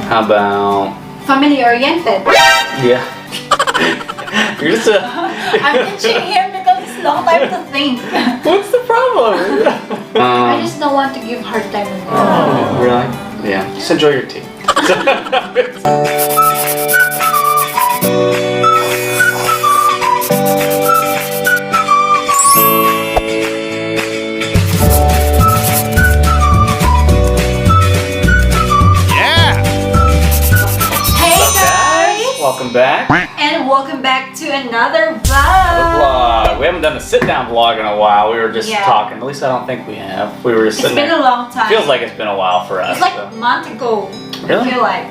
How about... Family-oriented. Yeah. You're just a... I'm pitching him because it's long time to think. What's the problem? I just don't want to give hard time. Oh, really? Yeah. Just enjoy your tea. Welcome back. And welcome back to another vlog. Vlog. We haven't done a sit-down vlog in a while. We were just talking. At least I don't think we have. We were just sitting there. It's been a long time. Feels like it's been a while for us. It's like a month ago. Really? I feel like.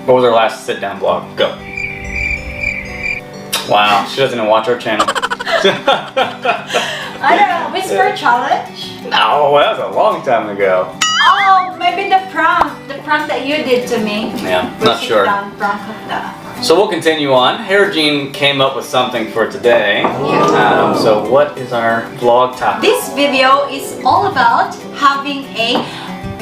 What was our last sit-down vlog? Go. Wow, she doesn't even watch our channel. I don't know. Whisper challenge? No, that was a long time ago. Oh, maybe the prank that you did to me. Yeah, not sure. Prank of the... So we'll continue on. Herejean came up with something for today. Yeah. So what is our vlog topic? This video is all about having a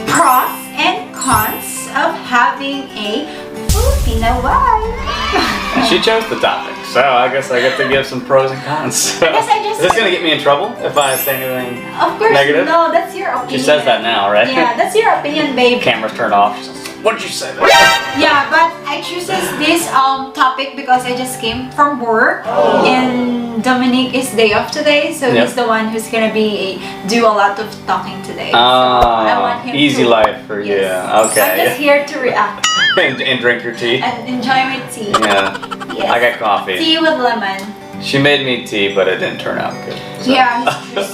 pros and cons of having a Filipino wife. She chose the topic, so I guess I get to give some pros and cons. I guess I just... Is this gonna get me in trouble if I say anything Of course, negative? no, that's your opinion. She says that now, right? Yeah, that's your opinion, babe. Camera's turned off. She says, what did you say? Yeah, but I chooses this topic because I just came from work and Dominick is day off today, so he's the one who's gonna do a lot of talking today. So I want him easy to, life for you. Okay. So I'm just here to react and drink your tea. and enjoy my tea. Yeah. Yes. I got coffee. Tea with lemon. She made me tea, but it didn't turn out good. So. Yeah.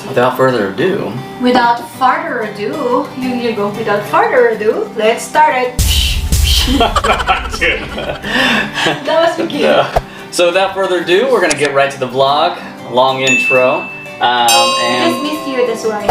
Without further ado. Without further ado, you go. Without further ado, let's start it. That was cute. So without further ado, we're gonna get right to the vlog. Long intro. I just missed you, that's why.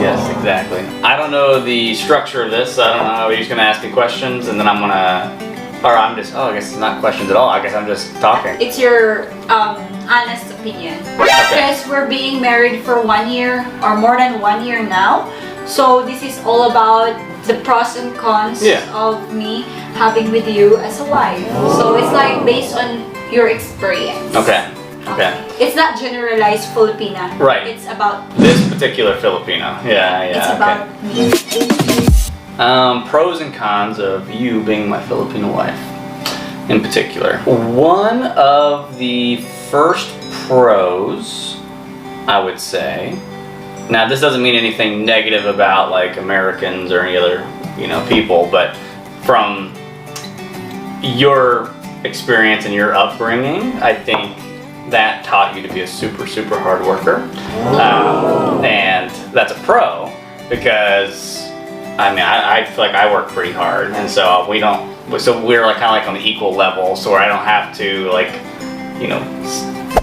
Yes, exactly. I don't know the structure of this. I don't know. He's gonna ask me questions, and then I'm gonna. Or I'm just, I guess it's not questions at all. I guess I'm just talking. It's your honest opinion. Because we're being married for 1 year or more than 1 year now. So this is all about the pros and cons of me having with you as a wife. So it's like based on your experience. Okay. Okay. It's not generalized Filipina. Right. It's about this particular Filipino. Yeah, it's about me. Pros and cons of you being my Filipino wife in particular. One of the first pros, I would say, now this doesn't mean anything negative about like Americans or any other, people, but from your experience and your upbringing, I think that taught you to be a super, super hard worker. And that's a pro because I feel like I work pretty hard, and so we're like kind of like on the equal level, so I don't have to like,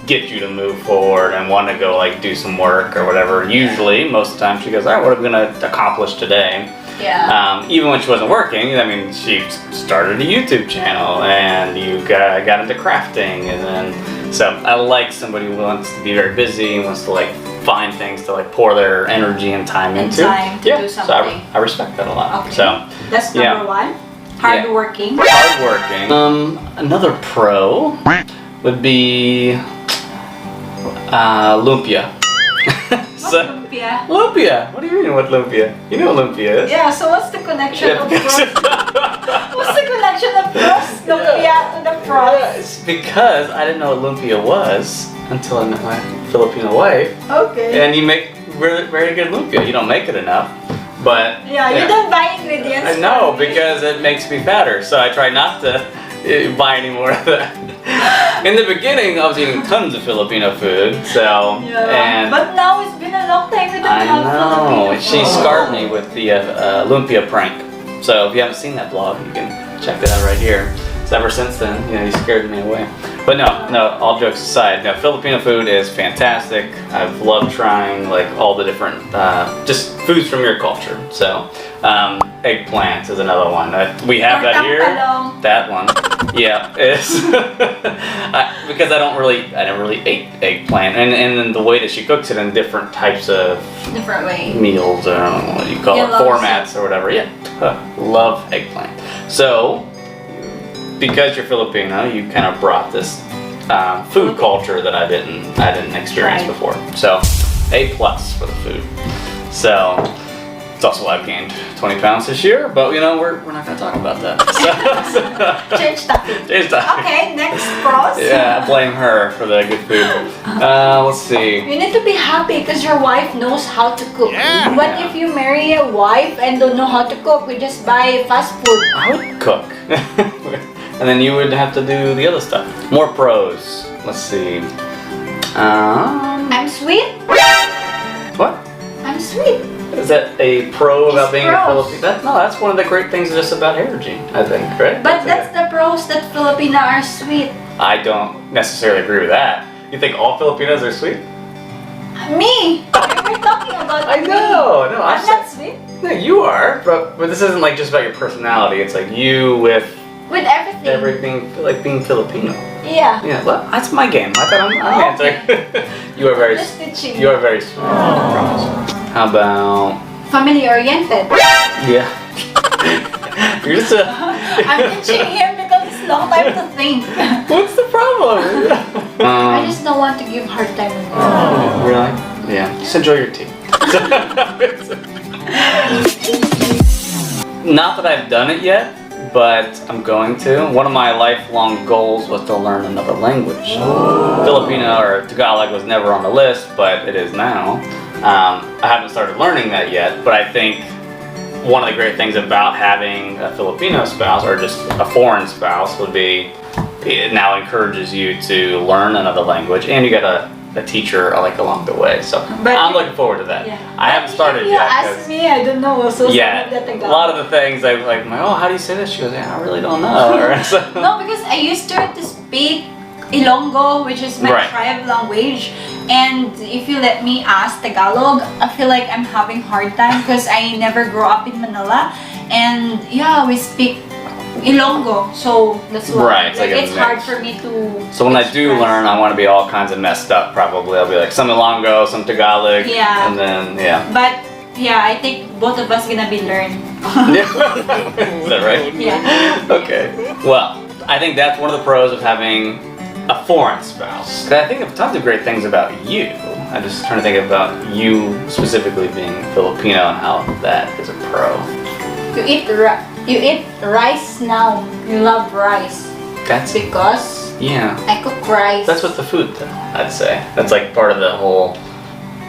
get you to move forward and want to go like do some work or whatever. Usually, most of the time, she goes, all right, what are we gonna accomplish today? Yeah. Even when she wasn't working, she started a YouTube channel, and you got into crafting, and then so I like somebody who wants to be very busy and wants to like find things to like pour their energy and time into. Time to do something. So I respect that a lot. Okay. So that's number one. Hardworking. Hardworking. Another pro would be lumpia. Lumpia? Lumpia. What do you mean what lumpia? You know what lumpia is. Yeah, so what's the connection of pros? What's the connection of pros? Lumpia and the pros? It's because I didn't know what lumpia was until I met my Filipino wife. Okay. And you make very, very good lumpia. You don't make it enough, but you don't buy ingredients. I know, because it makes me fatter, so I try not to buy any more of that. In the beginning, I was eating tons of Filipino food, so but now it's been a long time we don't I have know. Filipino She food. scarred me with the lumpia prank. So if you haven't seen that vlog, you can check that out right here. So ever since then, you scared me away. But no, all jokes aside, Filipino food is fantastic. I've loved trying like all the different, just foods from your culture. So, eggplant is another one. We have that here. That one. Yeah, it's because I never really ate eggplant, and then the way that she cooks it in different types of meals, I don't know what you call it, formats or whatever. Yeah, love eggplant. So because you're Filipino, you kind of brought this food culture that I didn't experience before. So A+ for the food. So it's also why I've gained 20 pounds this year, but you know, we're not gonna talk about that. So, Change topic. Change topic. Okay, next pros. Yeah, I blame her for the good food. Let's see. You need to be happy because your wife knows how to cook. Yeah. What if you marry a wife and don't know how to cook? We just buy fast food. I would cook. And then you would have to do the other stuff. More pros. Let's see. I'm sweet. What? I'm sweet. Is that a pro about being a pros. Filipino? No, that's one of the great things just about Herejean, I think, right? But that's the pros that Filipino are sweet. I don't necessarily agree with that. You think all Filipinos are sweet? Me. We're talking about I me. know. No, I'm not sweet. No, you are. But this isn't like just about your personality. It's like you with With everything. everything, like being Filipino. Yeah. Yeah, well, that's my game. I thought I'm answering. You are very. Just teaching. You are very sweet. I promise. How about? Family oriented. Yeah. You're just a. I'm teaching him because it's long time to think. What's the problem? I just don't want to give hard time. Really? Yeah. Just enjoy your tea. Not that I've done it yet, but I'm going to. One of my lifelong goals was to learn another language. Filipino or Tagalog was never on the list, but it is now. I haven't started learning that yet, but I think one of the great things about having a Filipino spouse or just a foreign spouse would be it now encourages you to learn another language, and you get a teacher like along the way. So But I'm looking forward to that. Yeah. I haven't started If you yet. ask me, I don't know. So Yeah, a lot of the things I'm like, oh, how do you say this? She goes, yeah, I really don't know. So- No, because I used to speak Ilonggo, which is my Right. tribe language. And if you let me ask Tagalog, I feel like I'm having hard time because I never grew up in Manila. And yeah, we speak Ilonggo, so that's why. Right, it's like a it's hard mix. for me to. So when I do express. learn, I want to be all kinds of messed up. Probably I'll be like some Ilonggo, some Tagalog, Yeah. and then yeah. But yeah, I think both of us gonna be learned. Is that right? Yeah. Okay. Well, I think that's one of the pros of having a foreign spouse. 'Cause I think I've talked of great things about you. I'm just trying to think about you specifically being Filipino and how that is a pro. You eat rice now. You love rice That's because yeah. I cook rice. That's what the food, though, I'd say. That's like part of the whole.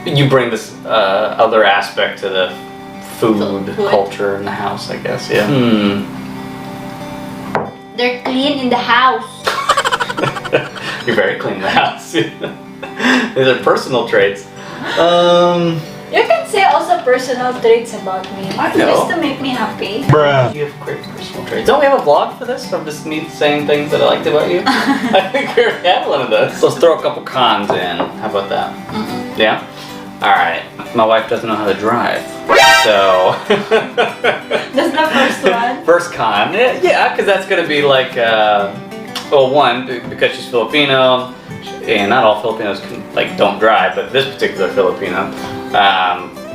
You bring this other aspect to the food Food. culture in the house, I guess. Yeah. They're clean in the house. You're very clean in the house. These are personal traits. You can say also personal traits about me. I know. Just to make me happy. You have great personal traits. Don't we have a vlog for this? Of just me saying things that I liked about you? I think we already had one of those. So let's throw a couple cons in. How about that? Yeah? Alright. My wife doesn't know how to drive. So. That's the first one. First con. Yeah, because that's going to be like, well, one, because she's Filipino, and not all Filipinos don't drive, but this particular Filipino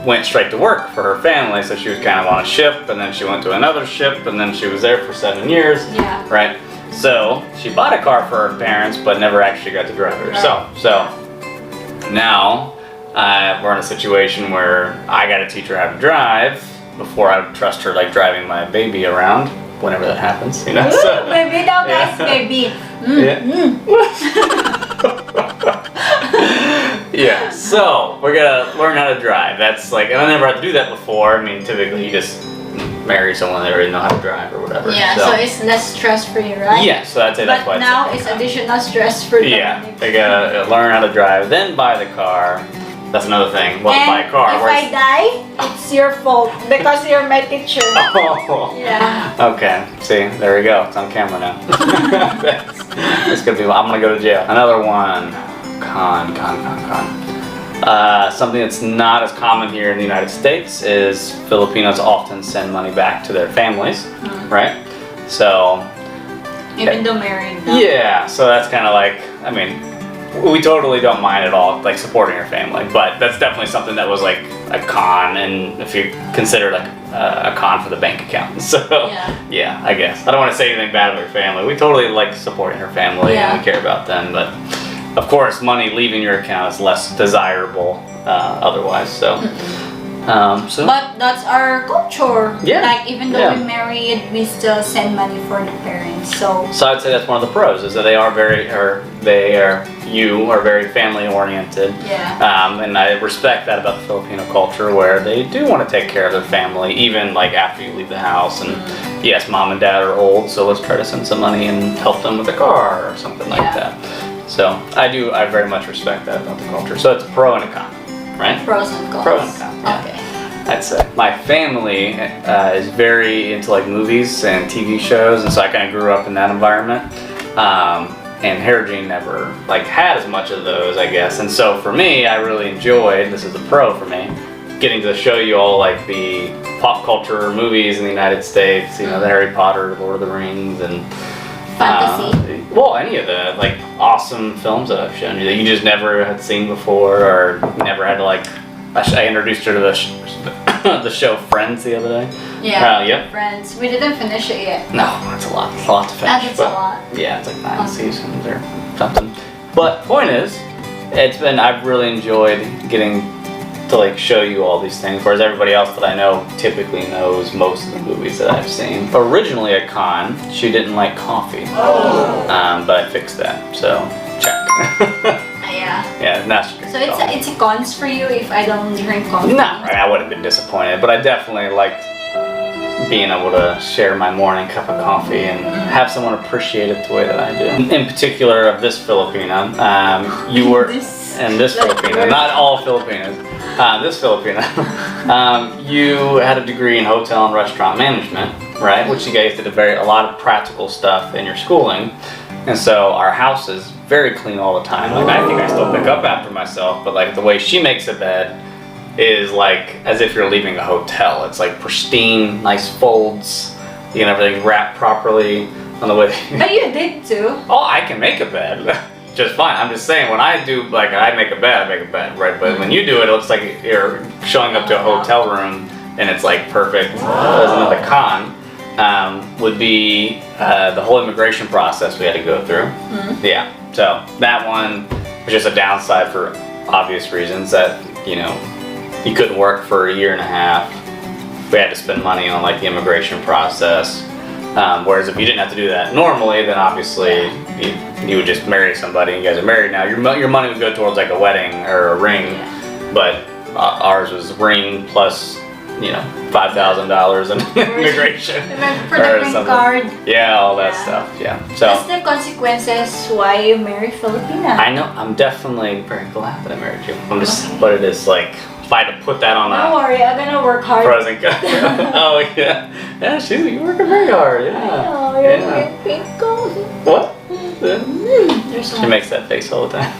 went straight to work for her family, so she was kind of on a ship, and then she went to another ship, and then she was there for 7 years. Yeah. Right? So she bought a car for her parents, but never actually got to drive it herself. So now we're in a situation where I got to teach her how to drive before I would trust her like driving my baby around. Whenever that happens, you know. So, Baby, now guys, baby. Yeah, so we're gonna learn how to drive. That's like, and I never had to do that before. I mean, typically you just marry someone that already know how to drive or whatever. Yeah, so it's less stress for you, right? Yeah, so I'd say that's why But now it's it's additional stress for yeah, Dominick. they gotta learn how to drive, then buy the car. That's another thing. Well, buy a car. If I die, it's your fault because you're my teacher. Oh. Yeah. Okay. See, there we go. It's on camera now. That's gonna be. I'm gonna go to jail. Another one. Con. Something that's not as common here in the United States is Filipinos often send money back to their families, right? So. Even though married. No? Yeah. So that's kind of like. I mean, we totally don't mind at all, like supporting your family, but that's definitely something that was like a con, and if you consider like a con for the bank account. So yeah, I guess I don't want to say anything bad about your family. We totally like supporting her family, and we care about them, but of course, money leaving your account is less desirable otherwise. So. But that's our culture. Yeah. Like even though we're married, we still send money for the parents. So I'd say that's one of the pros, is that you are very family oriented. Yeah. And I respect that about the Filipino culture, where they do want to take care of their family, even like after you leave the house. And yes, mom and dad are old, so let's try to send some money and help them with a car or something like that. So I very much respect that about the culture. So it's a pro and a con. Right? Pros and cons. Pros and cons. Yeah. Okay. I'd say my family is very into like movies and TV shows, and so I kind of grew up in that environment. And Herejean never like had as much of those, I guess. And so for me, I really enjoyed. This is the pro for me, getting to show you all like the pop culture movies in the United States. You know, the Harry Potter, Lord of the Rings, and fantasy. Well, any of the like awesome films that I've shown you that you just never had seen before, or never had to like. I introduced her to the show Friends the other day. Yeah. Friends. We didn't finish it yet. No, it's a lot. It's a lot to finish. That's a lot. Yeah, it's like 9 seasons or something. But point is, I've really enjoyed getting to like show you all these things, whereas everybody else that I know typically knows most of the movies that I've seen. Originally at Con, she didn't like coffee, but I fixed that, so check. Yeah, now she drinks So it's a cons for you if I don't drink coffee? No, I would have been disappointed, but I definitely liked being able to share my morning cup of coffee and have someone appreciate it the way that I do. In particular of this Filipina, you were... this Filipina, not all Filipinas, this Filipina, you had a degree in hotel and restaurant management, right? Which you guys did a lot of practical stuff in your schooling. And so our house is very clean all the time. Like I think I still pick up after myself, but like the way she makes a bed is like as if you're leaving a hotel. It's like pristine, nice folds, you get everything wrapped properly on the way. But you did too. Oh, I can make a bed just fine. I'm just saying when I do, like I make a bed, right? But when you do it, it looks like you're showing up to a hotel room and it's like perfect. There's another con. Would be the whole immigration process we had to go through. Yeah, so that one was just a downside for obvious reasons, that you couldn't work for a year and a half. We had to spend money on like the immigration process. Whereas if you didn't have to do that normally, then obviously you would just marry somebody. You guys are married now. Your money would go towards like a wedding or a ring, but ours was ring plus $5,000 in immigration. For the green card. Yeah, all that stuff. Yeah. So that's the consequences why you marry Filipina. I know. I'm definitely very glad that I married you. I'm just, but it is like if I had to put that on Don't worry, I'm gonna work hard. Pros and cons. Oh yeah. Yeah, you're working very hard. Yeah. I know. You're pink gold. What? She makes that face all the time.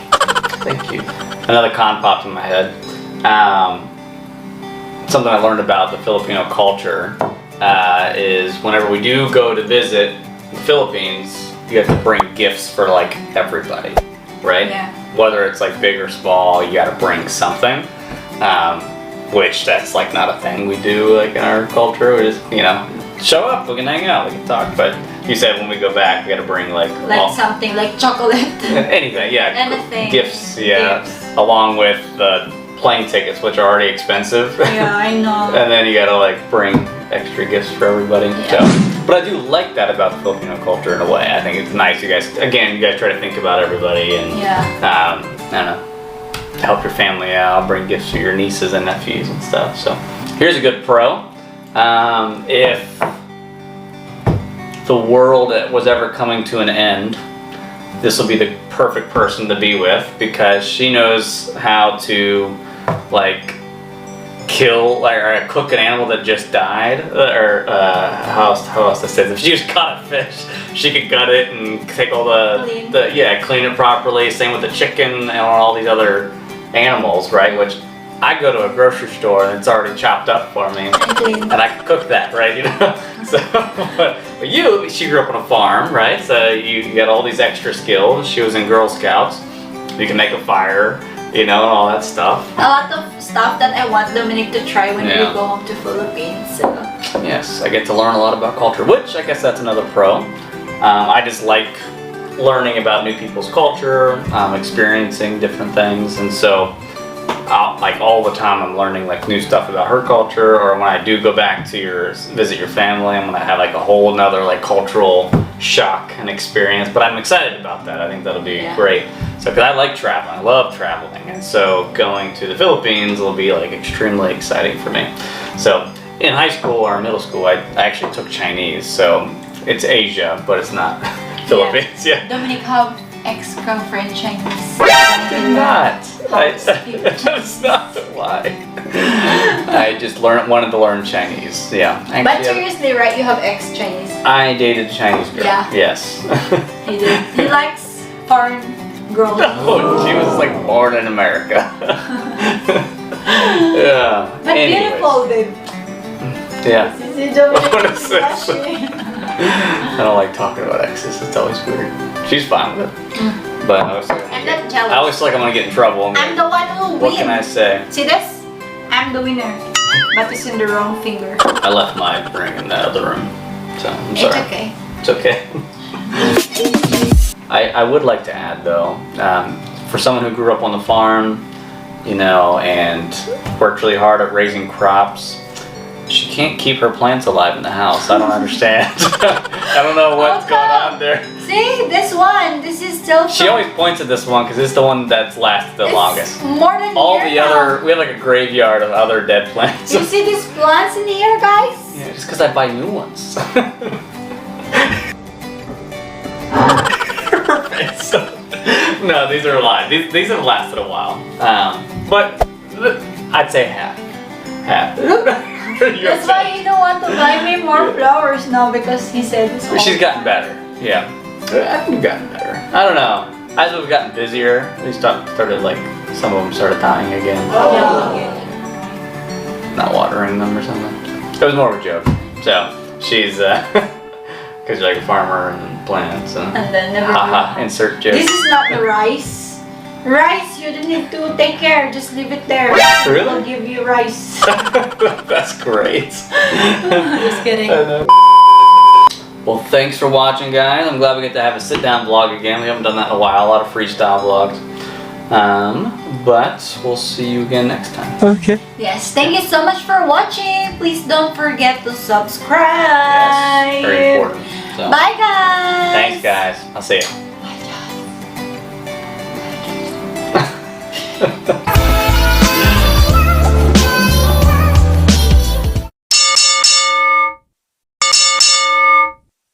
Thank you. Another con popped in my head. Something I learned about the Filipino culture is whenever we do go to visit the Philippines, you have to bring gifts for like everybody, right? Yeah. Whether it's like big or small, you gotta bring something. Which that's like not a thing we do like in our culture. We just show up, we can hang out, we can talk. But you said when we go back, we gotta bring like something like chocolate. Anything, yeah. Anything. Gifts, yeah. Along with the plane tickets, which are already expensive. Yeah, I know. And then you gotta like bring extra gifts for everybody. Yeah. So, but I do like that about the Filipino culture in a way. I think it's nice. You guys try to think about everybody and I don't know, help your family out, bring gifts to your nieces and nephews and stuff. So here's a good pro. If the world was ever coming to an end, this will be the perfect person to be with, because she knows how to like kill or cook an animal that just died, or how else to say this? If she just caught a fish, she could gut it and take all clean it properly. Same with the chicken and all these other animals, right? Which I go to a grocery store and it's already chopped up for me, and I can cook that, right? So, but she grew up on a farm, right? So you got all these extra skills. She was in Girl Scouts, You can make a fire, you know, and all that stuff. A lot of stuff that I want Dominic to try when we Yeah. go home to Philippines. So. Yes, I get to learn a lot about culture, which I guess that's another pro. I just like learning about new people's culture, experiencing different things, and so like all the time I'm learning like new stuff about her culture, or when I do go back to visit your family, I'm gonna have like a whole nother like cultural shock and experience, but I'm excited about that. I think that'll be great. So, because I like traveling, I love traveling, and so going to the Philippines will be like extremely exciting for me. So in high school or middle school, I actually took Chinese, so it's Asia, but it's not Philippines. Yeah. Dominic have ex-girlfriend Chinese. Did not. That's not why. I just wanted to learn Chinese. Yeah. Actually, But seriously, right? You have ex-Chinese. I dated a Chinese girl. Yeah. Yes. He did. He likes foreign girls. Oh, she was like born in America. Yeah. But beautiful, babe. Yeah. This is Dominic What is this? blushing. I don't like talking about exes. It's always weird. She's fine with it. But I always feel like I'm not jealous. I always feel like I'm gonna get in trouble. I'm the one who wins. What can I say? See this? I'm the winner. But it's in the wrong finger. I left my ring in the other room. So I'm sorry. It's okay. It's okay. I would like to add though, for someone who grew up on the farm, you know, and worked really hard at raising crops, she can't keep her plants alive in the house. I don't understand. I don't know what's going on there. See, this one. This is still. She always points at this one because it's the one that's lasted the longest. More than All year the now. other, we have like a graveyard of other dead plants. You see these plants in here, guys? Yeah, just because I buy new ones. Her face. No, these are alive. These have lasted a while. But I'd say half. Half. That's why he don't want to buy me more flowers now because he said it's all. She's gotten better. Yeah. I think we've gotten better. I don't know. As we've gotten busier, we started like, some of them started dying again. Not watering them or something. It was more of a joke. So, she's, because you're like a farmer and plants and then never haha, insert joke. This is not the rice. Rice, you don't need to take care. Just leave it there. Really? I'll give you rice. That's great. Just kidding. Well, thanks for watching, guys. I'm glad we get to have a sit-down vlog again. We haven't done that in a while. A lot of freestyle vlogs. But we'll see you again next time. Okay. Yes, thank you so much for watching. Please don't forget to subscribe. Yes, very important. So, Bye, guys. thanks, guys. I'll see you. Bye, guys.